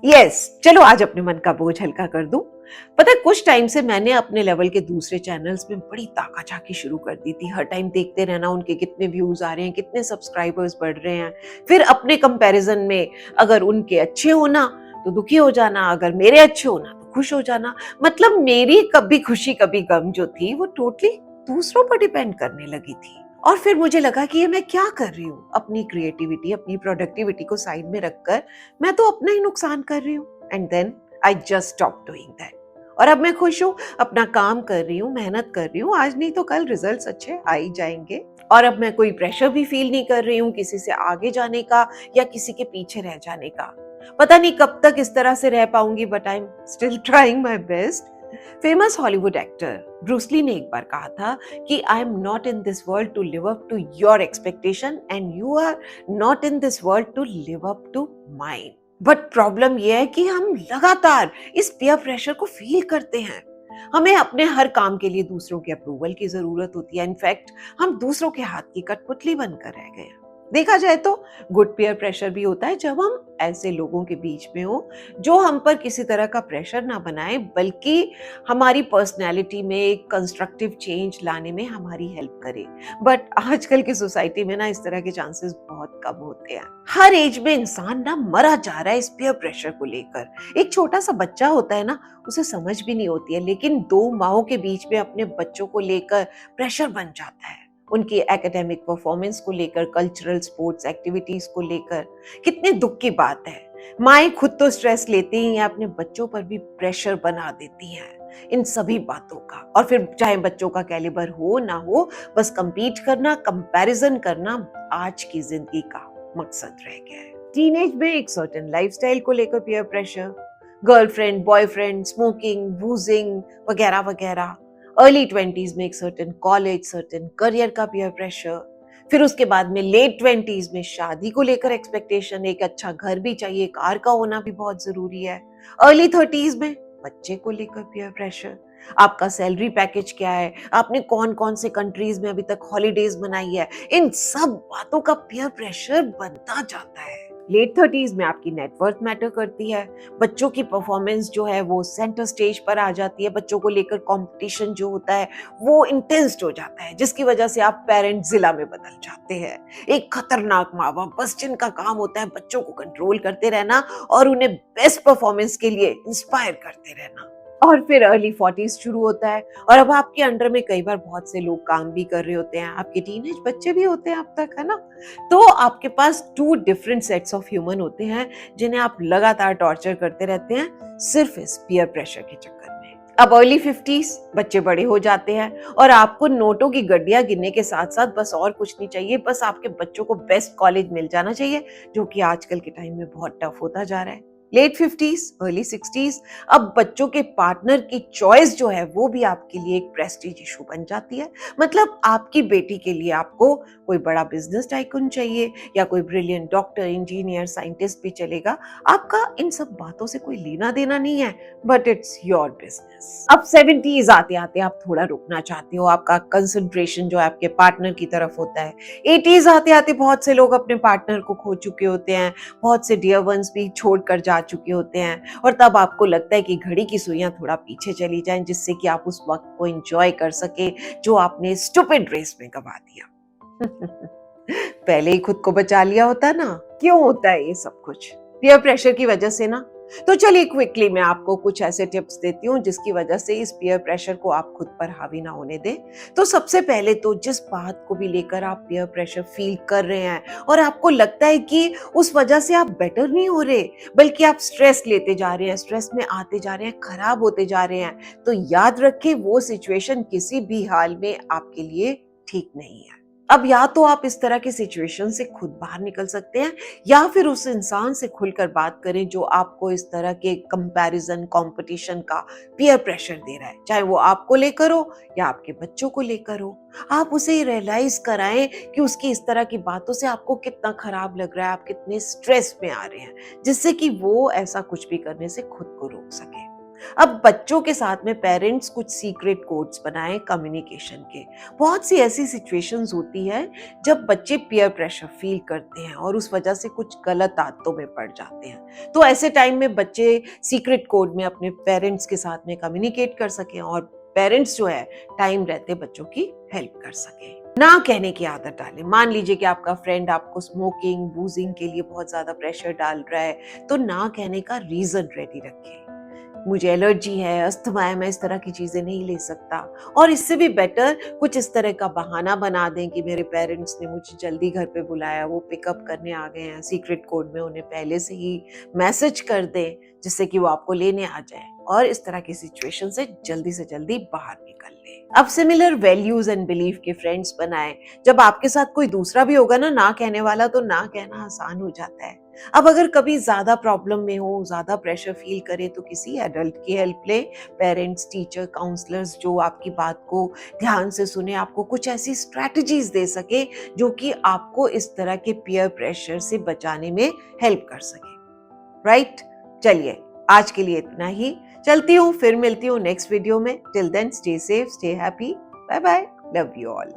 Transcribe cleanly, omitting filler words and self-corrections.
Yes, चलो आज अपने मन का बोझ हल्का कर दूं। पता है कुछ टाइम से मैंने अपने लेवल के दूसरे चैनल्स में बड़ी ताका झाकी शुरू कर दी थी। हर टाइम देखते रहना उनके कितने व्यूज आ रहे हैं, कितने सब्सक्राइबर्स बढ़ रहे हैं। फिर अपने कंपैरिजन में अगर उनके अच्छे होना तो दुखी हो जाना, अगर मेरे अच्छे होना तो खुश हो जाना। मतलब मेरी कभी खुशी कभी गम जो थी वो टोटली दूसरों पर डिपेंड करने लगी थी। और फिर मुझे लगा कि ये मैं क्या कर रही हूँ, अपनी क्रिएटिविटी अपनी प्रोडक्टिविटी को साइड में रखकर मैं तो अपना ही नुकसान कर रही हूँ। And then I just stop doing that. और अब मैं खुश हूँ, अपना काम कर रही हूँ, मेहनत कर रही हूँ, आज नहीं तो कल रिजल्ट्स अच्छे आ ही जाएंगे। और अब मैं कोई प्रेशर भी फील नहीं कर रही हूँ किसी से आगे जाने का या किसी के पीछे रह जाने का। पता नहीं कब तक इस तरह से रह पाऊंगी, but I am still trying my best. Famous Hollywood actor Bruce Lee ने एक बार कहा था कि I am not in this world to live up to your expectation and you are not in this world to live up to mine. But problem यह है कि हम लगातार इस पीयर प्रेशर को फील करते हैं। हमें अपने हर काम के लिए दूसरों के अप्रूवल की जरूरत होती है। इनफैक्ट हम दूसरों के हाथ की कठपुतली बनकर रह गए हैं। देखा जाए तो गुड पीयर प्रेशर भी होता है जब हम ऐसे लोगों के बीच में हो जो हम पर किसी तरह का प्रेशर ना बनाए, बल्कि हमारी पर्सनैलिटी में एक कंस्ट्रक्टिव चेंज लाने में हमारी हेल्प करे। बट आजकल की सोसाइटी में ना इस तरह के चांसेस बहुत कम होते हैं। हर एज में इंसान ना मरा जा रहा है इस पीयर प्रेशर को लेकर। एक छोटा सा बच्चा होता है ना, उसे समझ भी नहीं होती है, लेकिन दो माओं के बीच में अपने बच्चों को लेकर प्रेशर बन जाता है। उनकी एकेडमिक परफॉर्मेंस को लेकर, कल्चरल स्पोर्ट्स एक्टिविटीज को लेकर। कितने दुख की बात है, माएं खुद तो स्ट्रेस लेती हैं या अपने बच्चों पर भी प्रेशर बना देती हैं इन सभी बातों का। और फिर चाहे बच्चों का कैलिबर हो ना हो, बस कंपीट करना, कंपैरिजन करना आज की जिंदगी का मकसद रह गया है। टीनेज में एक सर्टेन लाइफस्टाइल को लेकर peer pressure, girlfriend, boyfriend, smoking, बूजिंग वगैरह वगैरह। अर्ली 20s में एक सर्टेन कॉलेज, सर्टेन करियर का पीयर प्रेशर। फिर उसके बाद में लेट 20s में शादी को लेकर एक्सपेक्टेशन, एक अच्छा घर भी चाहिए, कार का होना भी बहुत जरूरी है। अर्ली 30s में बच्चे को लेकर पीयर प्रेशर, आपका सैलरी पैकेज क्या है, आपने कौन कौन से कंट्रीज में अभी तक हॉलीडेज मनाई है, इन सब बातों का पीयर प्रेशर बनता जाता है। लेट 30s में आपकी नेटवर्थ मैटर करती है, बच्चों की परफॉर्मेंस जो है वो सेंटर स्टेज पर आ जाती है, बच्चों को लेकर कंपटीशन जो होता है वो इंटेंस हो जाता है, जिसकी वजह से आप पेरेंट जिला में बदल जाते हैं। एक खतरनाक माँ बाप बस जिनका काम होता है बच्चों को कंट्रोल करते रहना और उन्हें बेस्ट परफॉर्मेंस के लिए इंस्पायर करते रहना। और फिर अर्ली 40s शुरू होता है और अब आपके अंडर में कई बार बहुत से लोग काम भी कर रहे होते हैं, आपके टीनेज बच्चे भी होते हैं अब तक, है ना। तो आपके पास two different sets of human होते हैं जिन्हें आप लगातार टॉर्चर करते रहते हैं सिर्फ इस पीयर प्रेशर के चक्कर में। अब अर्ली 50s बच्चे बड़े हो जाते हैं और आपको नोटों की गड्डियां गिनने के साथ साथ बस और कुछ नहीं चाहिए, बस आपके बच्चों को बेस्ट कॉलेज मिल जाना चाहिए, जो कि आजकल के टाइम में बहुत टफ होता जा रहा है। लेट 50s अर्ली 60s, अब बच्चों के पार्टनर की चॉइस जो है वो भी आपके लिए एक प्रेस्टीज इशू बन जाती है। मतलब आपकी बेटी के लिए आपको कोई बड़ा बिजनेस टाइकून चाहिए या कोई ब्रिलियंट डॉक्टर, इंजीनियर, साइंटिस्ट भी चलेगा। आपका इन सब बातों से कोई लेना देना नहीं है, बट इट्स योर बिजनेस। अब 70s आते आते आप थोड़ा रुकना चाहते हो, आपका कंसंट्रेशन जो है आपके पार्टनर की तरफ होता है। 80s आते आते बहुत से लोग अपने पार्टनर को खो चुके होते हैं, बहुत से डियर वंस भी छोड़कर जा चुके होते हैं, और तब आपको लगता है कि घड़ी की सुइयां थोड़ा पीछे चली जाएं, जिससे कि आप उस वक्त को एंजॉय कर सके जो आपने स्टूपिड रेस में गवा दिया। पहले ही खुद को बचा लिया होता ना। क्यों होता है ये सब कुछ? पीयर प्रेशर की वजह से ना। तो चलिए क्विकली मैं आपको कुछ ऐसे टिप्स देती हूँ जिसकी वजह से इस पीयर प्रेशर को आप खुद पर हावी ना होने दें। तो सबसे पहले तो जिस बात को भी लेकर आप पीयर प्रेशर फील कर रहे हैं और आपको लगता है कि उस वजह से आप बेटर नहीं हो रहे, बल्कि आप स्ट्रेस लेते जा रहे हैं, स्ट्रेस में आते जा रहे हैं, खराब होते जा रहे हैं, तो याद रखें वो सिचुएशन किसी भी हाल में आपके लिए ठीक नहीं है। अब या तो आप इस तरह की सिचुएशन से खुद बाहर निकल सकते हैं या फिर उस इंसान से खुलकर बात करें जो आपको इस तरह के कंपैरिजन, कंपटीशन का पीयर प्रेशर दे रहा है, चाहे वो आपको लेकर हो या आपके बच्चों को लेकर हो। आप उसे रियलाइज कराएं कि उसकी इस तरह की बातों से आपको कितना खराब लग रहा है, आप कितने स्ट्रेस में आ रहे हैं, जिससे कि वो ऐसा कुछ भी करने से खुद को रोक सके। अब बच्चों के साथ में पेरेंट्स कुछ सीक्रेट कोड्स बनाएं कम्युनिकेशन के। बहुत सी ऐसी सिचुएशंस होती है जब बच्चे पीयर प्रेशर फील करते हैं और उस वजह से कुछ गलत आदतों में पड़ जाते हैं। तो ऐसे टाइम में बच्चे सीक्रेट कोड में अपने पेरेंट्स के साथ में कम्युनिकेट कर सकें और पेरेंट्स जो है टाइम रहते बच्चों की हेल्प कर सकें। ना कहने की आदत डालें। मान लीजिए कि आपका फ्रेंड आपको स्मोकिंग, बूजिंग के लिए बहुत ज्यादा प्रेशर डाल रहा है, तो ना कहने का रीजन रेडी रखें। मुझे एलर्जी है, अस्थमा है, मैं इस तरह की चीजें नहीं ले सकता। और इससे भी बेटर कुछ इस तरह का बहाना बना दें कि मेरे पेरेंट्स ने मुझे जल्दी घर पे बुलाया, वो पिकअप करने आ गए हैं। सीक्रेट कोड में उन्हें पहले से ही मैसेज कर दें जिससे कि वो आपको लेने आ जाए और इस तरह की सिचुएशन से जल्दी बाहर निकल ले। अब सिमिलर वैल्यूज एंड बिलीफ के फ्रेंड्स बनाएं। जब आपके साथ कोई दूसरा भी होगा ना कहने वाला, तो ना कहना आसान हो जाता है। अब अगर कभी ज्यादा प्रॉब्लम में हो, ज्यादा प्रेशर फील करें, तो किसी एडल्ट की हेल्प ले। पेरेंट्स, टीचर, काउंसलर्स जो आपकी बात को ध्यान से सुने, आपको कुछ ऐसी स्ट्रैटेजीज दे सके जो कि आपको इस तरह के पीयर प्रेशर से बचाने में हेल्प कर सके। राइट? चलिए, आज के लिए इतना ही। चलती हूँ, फिर मिलती हूँ नेक्स्ट वीडियो में। Till then, stay safe, stay happy. Bye bye, love you all.